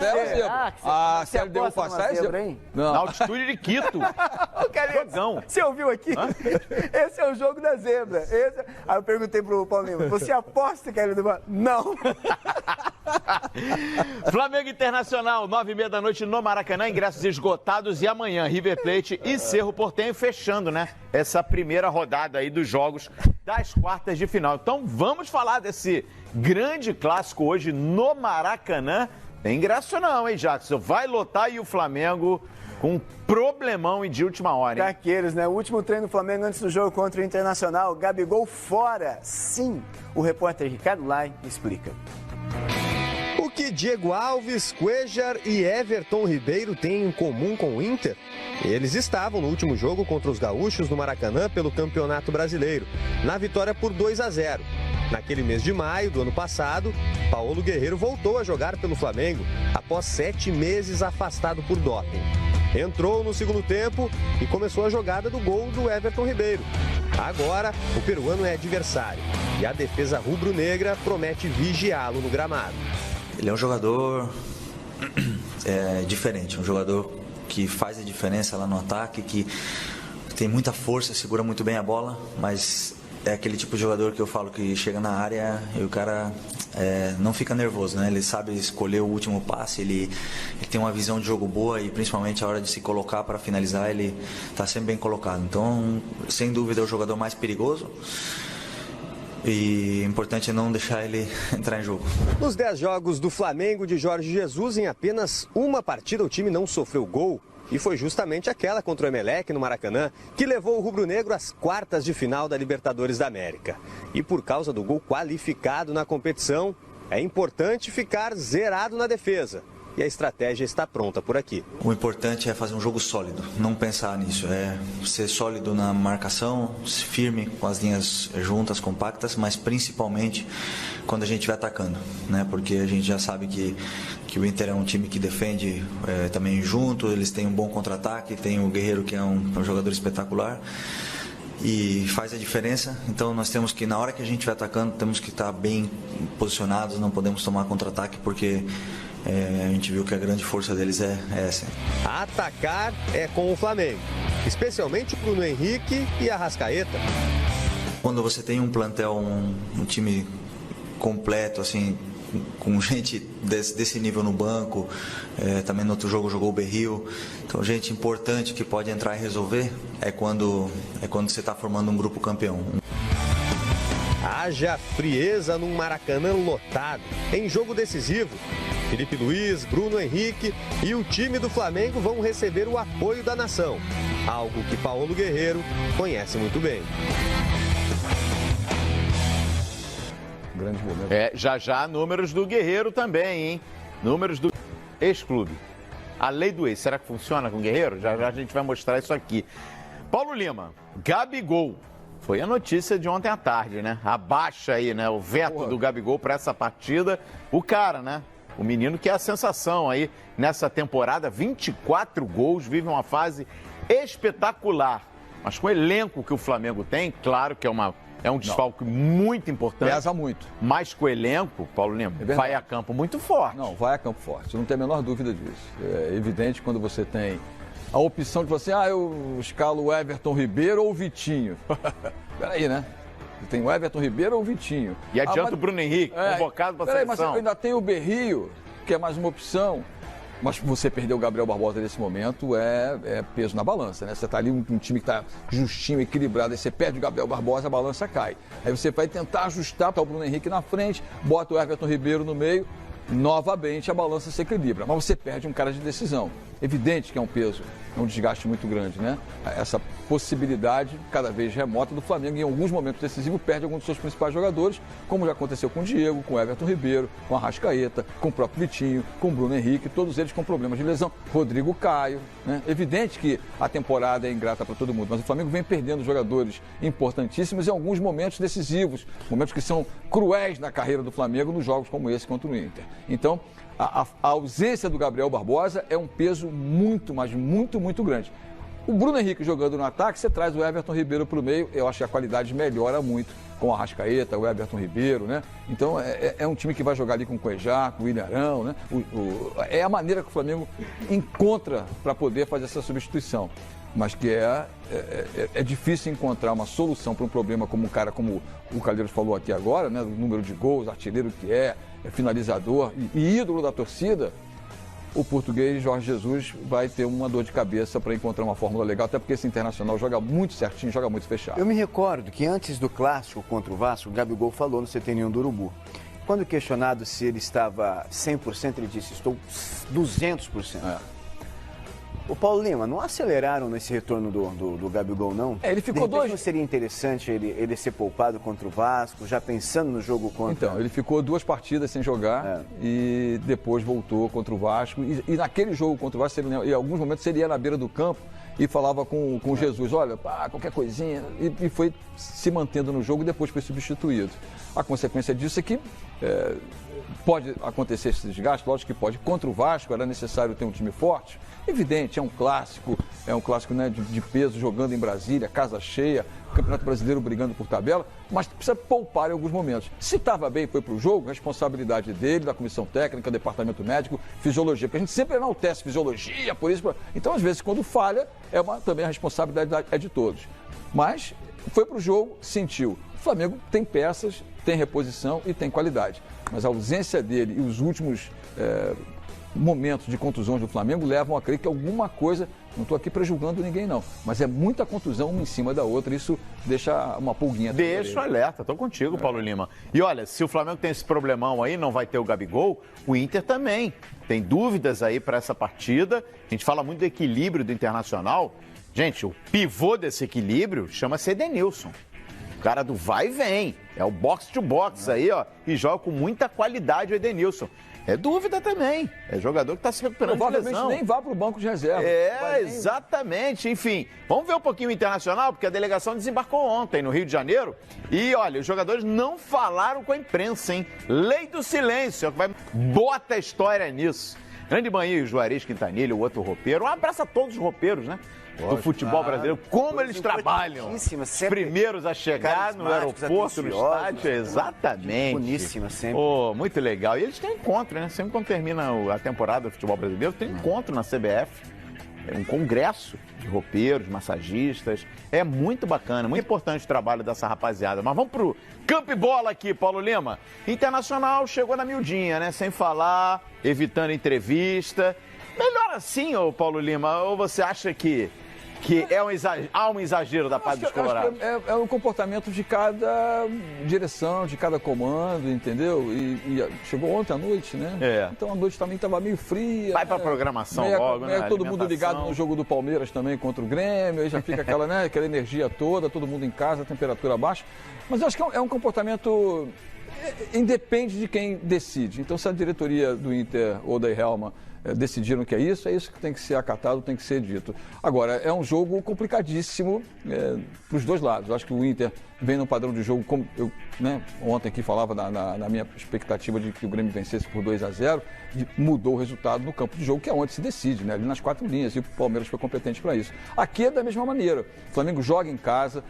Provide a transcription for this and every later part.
até é zebra. A CLDU passar é zebra, hein? Na altitude de Quito. Jogão. Você ouviu aqui? Esse é o jogo da zebra. Aí eu perguntei pro Paulinho, você aposta que ele não. Flamengo Internacional, 9h30 da noite no Maracanã, ingressos esgotados. E amanhã, River Plate e Cerro Porteño fechando, né? Essa primeira rodada aí dos jogos das quartas de final. Então vamos falar desse grande clássico hoje no Maracanã. Tem ingresso não, hein, Jackson? Vai lotar e o Flamengo com um problemão e de última hora, hein? Daqueles, né? O último treino do Flamengo antes do jogo contra o Internacional. Gabigol fora. Sim, o repórter Ricardo Lai explica. O que Diego Alves, Cuéllar e Everton Ribeiro têm em comum com o Inter? Eles estavam no último jogo contra os gaúchos no Maracanã pelo Campeonato Brasileiro, na vitória por 2-0. Naquele mês de maio do ano passado, Paulo Guerreiro voltou a jogar pelo Flamengo, após 7 meses afastado por doping. Entrou no segundo tempo e começou a jogada do gol do Everton Ribeiro. Agora, o peruano é adversário e a defesa rubro-negra promete vigiá-lo no gramado. Ele é um jogador diferente, um jogador que faz a diferença lá no ataque, que tem muita força, segura muito bem a bola, mas é aquele tipo de jogador que eu falo que chega na área e o cara não fica nervoso, né? Ele sabe escolher o último passe, ele tem uma visão de jogo boa e principalmente a hora de se colocar para finalizar, ele está sempre bem colocado. Então, sem dúvida, é o jogador mais perigoso. E o importante é não deixar ele entrar em jogo. Nos 10 jogos do Flamengo de Jorge Jesus, em apenas uma partida o time não sofreu gol. E foi justamente aquela contra o Emelec no Maracanã que levou o rubro-negro às quartas de final da Libertadores da América. E por causa do gol qualificado na competição, é importante ficar zerado na defesa. E a estratégia está pronta por aqui. O importante é fazer um jogo sólido, não pensar nisso. É ser sólido na marcação, firme com as linhas juntas, compactas, mas principalmente quando a gente estiver atacando, né? Porque a gente já sabe que o Inter é um time que defende também junto, eles têm um bom contra-ataque, tem o Guerreiro que é um jogador espetacular. E faz a diferença, então nós temos que, na hora que a gente vai atacando, temos que estar bem posicionados, não podemos tomar contra-ataque, porque a gente viu que a grande força deles é essa. Atacar é com o Flamengo, especialmente o Bruno Henrique e a Arrascaeta. Quando você tem um plantel, um time completo, assim, com gente desse nível no banco, também no outro jogo jogou o Berril, então gente importante que pode entrar e resolver, é quando você está formando um grupo campeão. Haja frieza num Maracanã lotado, em jogo decisivo. Felipe Luiz, Bruno Henrique e o time do Flamengo vão receber o apoio da nação, algo que Paulo Guerreiro conhece muito bem. Grande momento. Já números do Guerreiro também, hein? Números do ex-clube. A lei do ex, será que funciona com o Guerreiro? Já a gente vai mostrar isso aqui. Paulo Lima, Gabigol. Foi a notícia de ontem à tarde, né? Abaixa aí, né? O veto do Gabigol para essa partida. O cara, né? O menino que é a sensação aí nessa temporada. 24 gols, vive uma fase espetacular. Mas com o elenco que o Flamengo tem, claro que é um desfalque muito importante. Pesa muito. Mas com o elenco, Paulo Lima, vai a campo muito forte. Não, vai a campo forte. Não tem a menor dúvida disso. É evidente quando você tem a opção de você, eu escalo o Everton Ribeiro ou o Vitinho. Peraí, né? Tem o Everton Ribeiro ou o Vitinho. E adianta o Bruno Henrique, convocado para a seleção. Mas ainda tem o Berril, que é mais uma opção. Mas você perder o Gabriel Barbosa nesse momento é peso na balança, né? Você está ali um time que está justinho, equilibrado, aí você perde o Gabriel Barbosa, a balança cai. Aí você vai tentar ajustar, tá o Bruno Henrique na frente, bota o Everton Ribeiro no meio, novamente a balança se equilibra. Mas você perde um cara de decisão. Evidente que é um peso, é um desgaste muito grande, né? Essa possibilidade cada vez remota do Flamengo, em alguns momentos decisivos, perde alguns dos seus principais jogadores, como já aconteceu com o Diego, com o Everton Ribeiro, com a Arrascaeta, com o próprio Vitinho, com o Bruno Henrique, todos eles com problemas de lesão. Rodrigo Caio, né? Evidente que a temporada é ingrata para todo mundo, mas o Flamengo vem perdendo jogadores importantíssimos em alguns momentos decisivos, momentos que são cruéis na carreira do Flamengo nos jogos como esse contra o Inter. Então, a ausência do Gabriel Barbosa é um peso muito, mas muito, muito grande. O Bruno Henrique jogando no ataque, você traz o Everton Ribeiro para o meio, eu acho que a qualidade melhora muito com a Arrascaeta, o Everton Ribeiro, né? Então é um time que vai jogar ali com o Cuejá, com o William Arão, né? É a maneira que o Flamengo encontra para poder fazer essa substituição. Mas que é difícil encontrar uma solução para um problema como um cara como o Calheiros falou aqui agora, né? O número de gols, artilheiro que é finalizador e ídolo da torcida. O português Jorge Jesus vai ter uma dor de cabeça para encontrar uma fórmula legal, até porque esse Internacional joga muito certinho, joga muito fechado. Eu me recordo que antes do clássico contra o Vasco, o Gabigol falou no CT Ninho do Urubu. Quando questionado se ele estava 100%, ele disse, estou 200%. O Paulo Lima, não aceleraram nesse retorno do Gabigol, não? Ele ficou de repente, não seria interessante ele ser poupado contra o Vasco, já pensando no jogo contra... Então, ele ficou 2 partidas sem jogar e depois voltou contra o Vasco. E naquele jogo contra o Vasco, em alguns momentos, ele ia na beira do campo e falava com Jesus, olha, qualquer coisinha, e foi se mantendo no jogo e depois foi substituído. A consequência disso é que pode acontecer esse desgaste, lógico que pode. Contra o Vasco era necessário ter um time forte, evidente, é um clássico, né, de peso, jogando em Brasília, casa cheia, Campeonato Brasileiro brigando por tabela, mas precisa poupar em alguns momentos. Se estava bem, foi para o jogo, responsabilidade dele, da comissão técnica, departamento médico, fisiologia, porque a gente sempre enaltece fisiologia, por isso... Então, às vezes, quando falha, também a responsabilidade é de todos. Mas foi para o jogo, sentiu. O Flamengo tem peças, tem reposição e tem qualidade. Mas a ausência dele e os últimos momentos de contusões do Flamengo levam a crer que alguma coisa, não estou aqui prejulgando ninguém não, mas é muita contusão uma em cima da outra, isso deixa uma pulguinha. Deixa o alerta, estou contigo, Paulo Lima. E olha, se o Flamengo tem esse problemão aí, não vai ter o Gabigol, o Inter também. Tem dúvidas aí para essa partida, a gente fala muito do equilíbrio do Internacional. Gente, o pivô desse equilíbrio chama-se Edenilson. O cara do vai e vem, é o box to box aí, ó, e joga com muita qualidade o Edenilson. É dúvida também, é jogador que está se recuperando de lesão. Provavelmente nem vá para o banco de reserva. Exatamente, enfim. Vamos ver um pouquinho o Internacional, porque a delegação desembarcou ontem no Rio de Janeiro e, olha, os jogadores não falaram com a imprensa, hein? Lei do silêncio, bota a história nisso. Grande manhã, Juarez Quintanilha, o outro roupeiro. Um abraço a todos os roupeiros, né? Do futebol brasileiro, como eles trabalham. Os primeiros a chegar no aeroporto, no estádio, exatamente. Boníssima sempre. Oh, muito legal. E eles têm encontro, né? Sempre quando termina a temporada do futebol brasileiro, tem encontro na CBF. É um congresso de roupeiros, massagistas. É muito bacana, muito importante o trabalho dessa rapaziada. Mas vamos pro campo e bola aqui, Paulo Lima. Internacional chegou na miudinha, né? Sem falar, evitando entrevista. Melhor assim, ô Paulo Lima? Ou você acha que há um exagero da parte dos colorados? É o comportamento de cada direção, de cada comando, entendeu? E chegou ontem à noite, né? Então a noite também estava meio fria. Vai pra programação logo, né? Todo mundo ligado no jogo do Palmeiras também contra o Grêmio, aí já fica aquela, né, aquela energia toda, todo mundo em casa, temperatura baixa. Mas eu acho que é um comportamento... Independe de quem decide. Então, se a diretoria do Inter ou da Helma decidiram que é isso que tem que ser acatado, tem que ser dito. Agora, é um jogo complicadíssimo para os dois lados. Eu acho que o Inter vem num padrão de jogo, como eu ontem aqui falava na minha expectativa de que o Grêmio vencesse por 2-0, mudou o resultado no campo de jogo, que é onde se decide, né? Ali nas 4 linhas, e o Palmeiras foi competente para isso. Aqui é da mesma maneira. O Flamengo joga em casa,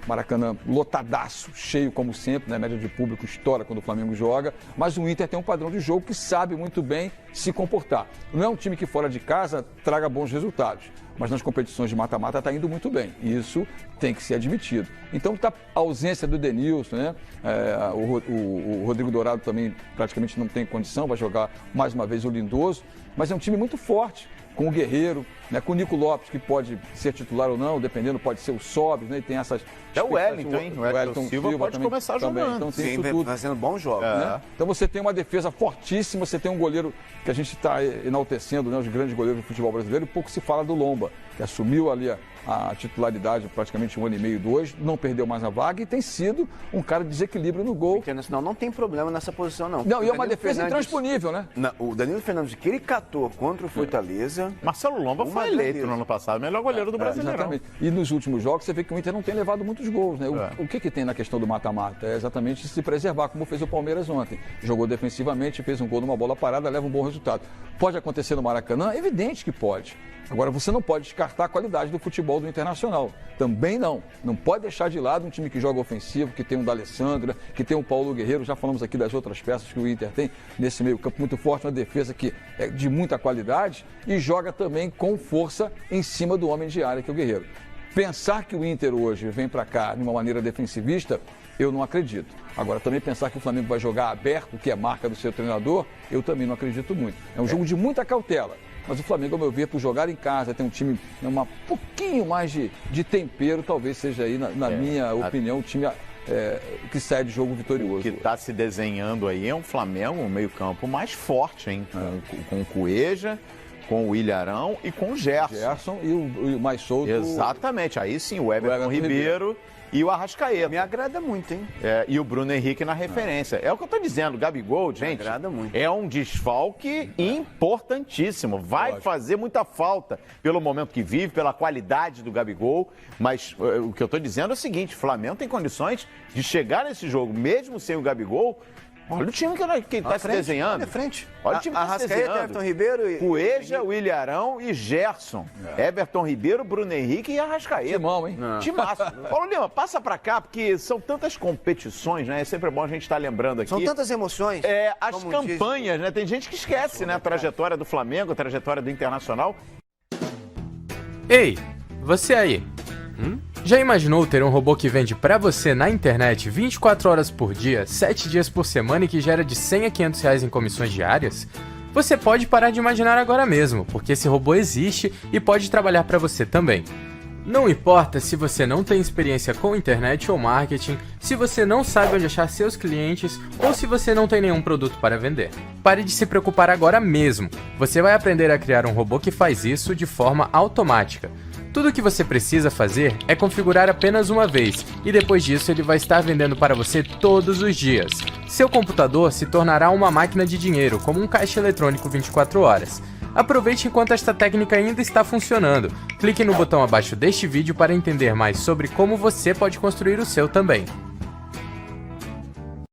Maracanã lotadaço, cheio como sempre, né? Média de público estoura quando o Flamengo joga, mas o Inter tem um padrão de jogo que sabe muito bem se comportar. Não é um time que fora de casa traga bons resultados, mas nas competições de mata-mata está indo muito bem, e isso tem que ser admitido. Então tá a ausência do Edenilson, né? O Rodrigo Dourado também praticamente não tem condição, vai jogar mais uma vez o Lindoso, mas é um time muito forte, com o Guerreiro, né, com o Nico Lopes, que pode ser titular ou não, dependendo, pode ser o Sobis, né, e tem essas... É o Wellington, hein? O Wellington Silva pode começar jogando. Então, tem isso tudo. Fazendo bons jogos. Né? Então você tem uma defesa fortíssima, você tem um goleiro que a gente está enaltecendo, né, os grandes goleiros do futebol brasileiro, e pouco se fala do Lomba, que assumiu ali a titularidade praticamente 1 ano e meio, 2, não perdeu mais a vaga e tem sido um cara de desequilíbrio no gol. O Internacional não tem problema nessa posição, não. Não, e é uma defesa intransponível, né? O Danilo Fernandes, que ele catou contra o Fortaleza... Marcelo Lomba foi eleito no ano passado, melhor goleiro do Brasileirão. Exatamente. E nos últimos jogos você vê que o Inter não tem levado muitos gols, né? O que tem na questão do mata-mata? É exatamente se preservar, como fez o Palmeiras ontem. Jogou defensivamente, fez um gol numa bola parada, leva um bom resultado. Pode acontecer no Maracanã? É evidente que pode. Agora, você não pode descartar a qualidade do futebol do Internacional. Também não. Não pode deixar de lado um time que joga ofensivo, que tem o D'Alessandro, que tem o Paulo Guerreiro. Já falamos aqui das outras peças que o Inter tem nesse meio campo muito forte, uma defesa que é de muita qualidade e joga também com força em cima do homem de área, que é o Guerreiro. Pensar que o Inter hoje vem para cá de uma maneira defensivista, eu não acredito. Agora, também pensar que o Flamengo vai jogar aberto, que é marca do seu treinador, eu também não acredito muito. É um jogo de muita cautela. Mas o Flamengo, ao meu ver, por jogar em casa, tem um time um pouquinho mais de tempero, talvez seja aí, na minha opinião, o time que sai de jogo vitorioso. O que está se desenhando aí é um Flamengo, um meio-campo mais forte, hein? Com o Cueja, com o Ilharão e com o Gerson. Gerson e o mais solto. Exatamente. Aí sim, o Everton Ribeiro e o Arrascaeta. Me agrada muito, hein? E o Bruno Henrique na referência. É o que eu tô dizendo, o Gabigol, gente, me agrada muito. É um desfalque importantíssimo. Vai fazer muita falta pelo momento que vive, pela qualidade do Gabigol. Mas o que eu tô dizendo é o seguinte, o Flamengo tem condições de chegar nesse jogo, mesmo sem o Gabigol. Olha o time que está se desenhando. Olha a frente. Olha o time que está se desenhando. Everton Ribeiro e... Cueja, Ilharão e Gerson. Everton Ribeiro, Bruno Henrique e Arrascaeta. Timão, hein? Timaço. Paulo Lima, passa pra cá, porque são tantas competições, né? É sempre bom a gente estar lembrando aqui. São tantas emoções. As campanhas, né? Tem gente que esquece, né? A trajetória do Flamengo, a trajetória do Internacional. Ei, você aí. Já imaginou ter um robô que vende pra você na internet 24 horas por dia, 7 dias por semana e que gera de 100 a 500 reais em comissões diárias? Você pode parar de imaginar agora mesmo, porque esse robô existe e pode trabalhar pra você também. Não importa se você não tem experiência com internet ou marketing, se você não sabe onde achar seus clientes ou se você não tem nenhum produto para vender. Pare de se preocupar agora mesmo. Você vai aprender a criar um robô que faz isso de forma automática. Tudo o que você precisa fazer é configurar apenas uma vez e depois disso ele vai estar vendendo para você todos os dias. Seu computador se tornará uma máquina de dinheiro, como um caixa eletrônico 24 horas. Aproveite enquanto esta técnica ainda está funcionando. Clique no botão abaixo deste vídeo para entender mais sobre como você pode construir o seu também.